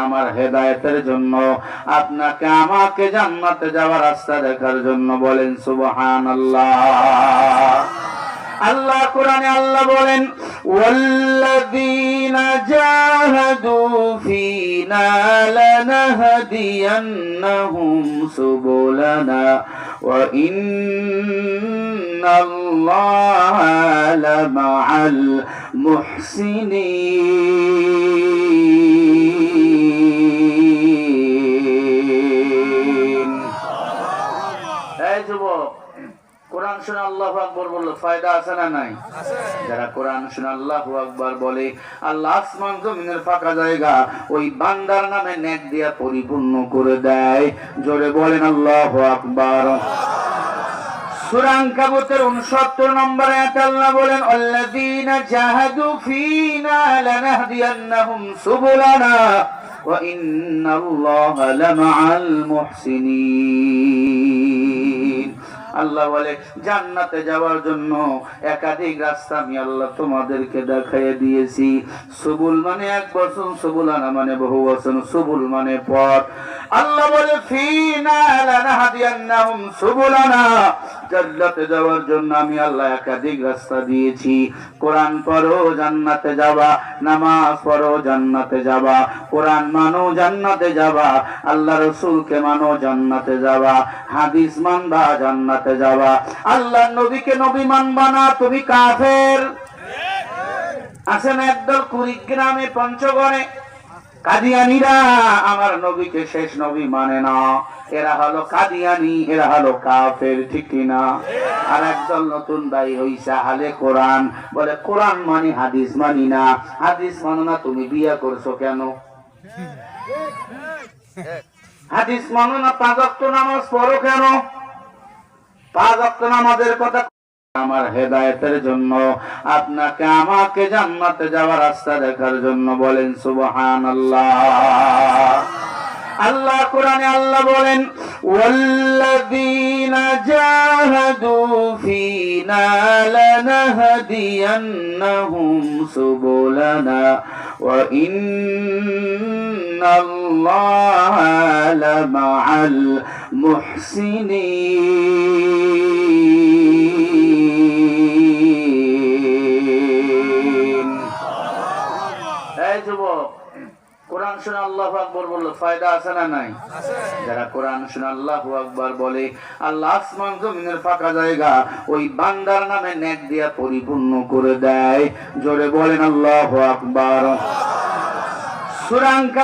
আমার হেদায়েতের জন্য, আপনাকে আমাকে জান্নাতে যাওয়ার রাস্তা দেখার জন্য। বলেন সুবহানাল্লাহ। আল্লাহ কোরআনে আল্লাহ বলেন, ওয়াল্লাযীনা জাহাদু ফীনা লানাহদিয়ান্নাহুম সুবুলানা ওয়া ইন্নাল্লাহা লামাআল মুহসিনিন। এই যুবক, কোরআন শুনে আল্লাহু আকবার বললো ফায়দা আছে না নাই? যারা কোরআন শুনে আল্লাহু আকবার বলে, আল্লাহ আসমান জমিনের ফাঁকা জায়গা ওই বান্দার নামে নেক দিয়া পরিপূর্ণ করে দেয়। জোরে বলেন আল্লাহু আকবার। সূরা আনকাবুতের 69 নম্বর আয়াতে আল্লাহ বলেন, আল্লাযীনা জাহাদু ফীনা লানাহদিয়ান্নাহুম সুবুলানা ওয়া ইন্নাল্লাহা লামাআল মুহসিনিন। আল্লাহ বলে, জান্নাতে যাওয়ার জন্য একাধিক রাস্তা আমি আল্লাহ তোমাদেরকে দেখাইয়ে দিয়েছি। সুবুল মানে এক বচন, সুবুলানা মানে বহু বচন, সুবুল মানে পথ। আল্লাহ বলে, ফীনা লানাহদিয়ান্নাহুম সুবুলানা, জান্নাতে যাওয়ার জন্য আমি আল্লাহ একাধিক রাস্তা দিয়েছি। কোরআন পড়ো জান্নাতে যাবা, নামাজ পড়ো জান্নাতে যাবা, কোরআন মানো জান্নাতে যাবা, আল্লাহ রাসূলকে মানো জান্নাতে যাবা, হাদিস মানবা জান্নাতে যাবা। আল্লাহ নবীকে নবী মানবা না, তুমি কাফের। আছে না একদল কুড়িগ্রামে পঞ্চগড়ে কাদিয়ানীরা আমার নবীকে শেষ নবী মানে না, এরা হলো কাদিয়ানী, এরা হলো কাফের, ঠিক কিনা? আর একদল নতুন ভাই হইছে আহলে কোরআন, বলে কোরআন মানি হাদিস মানি না। হাদিস মানো না, তুমি বিয়ে করছো কেন? হাদিস মানো না, 5 ওয়াক্ত নামাজ পড়ো কেন? 5 ওয়াক্ত নামাজের কথা আমার হেদায়েতের জন্য, আপনাকে আমাকে জান্নাতে যাওয়ার রাস্তা দেখার জন্য। বলেন সুবহানাল্লাহ। আল্লাহ কোরআনে আল্লাহ বলেন, ওয়াল্লাযীনা জাহাদু ফীনা লানাহদিয়ান্নাহুম সুবুলানা ওয়া ইন্নাল্লাহা লামাআল মুহসিনিন। এই যুবক, কোরআন শুনে আল্লাহু আকবার বললো ফায়দা আছে না নাই? যারা কোরআন শুনে আল্লাহু আকবার বলে, আল্লাহ আসমান জমিনের ফাঁকা জায়গা ওই বান্দার নামে নেক দিয়া পরিপূর্ণ করে দেয়। জোরে বলেন আল্লাহু আকবার। সূরা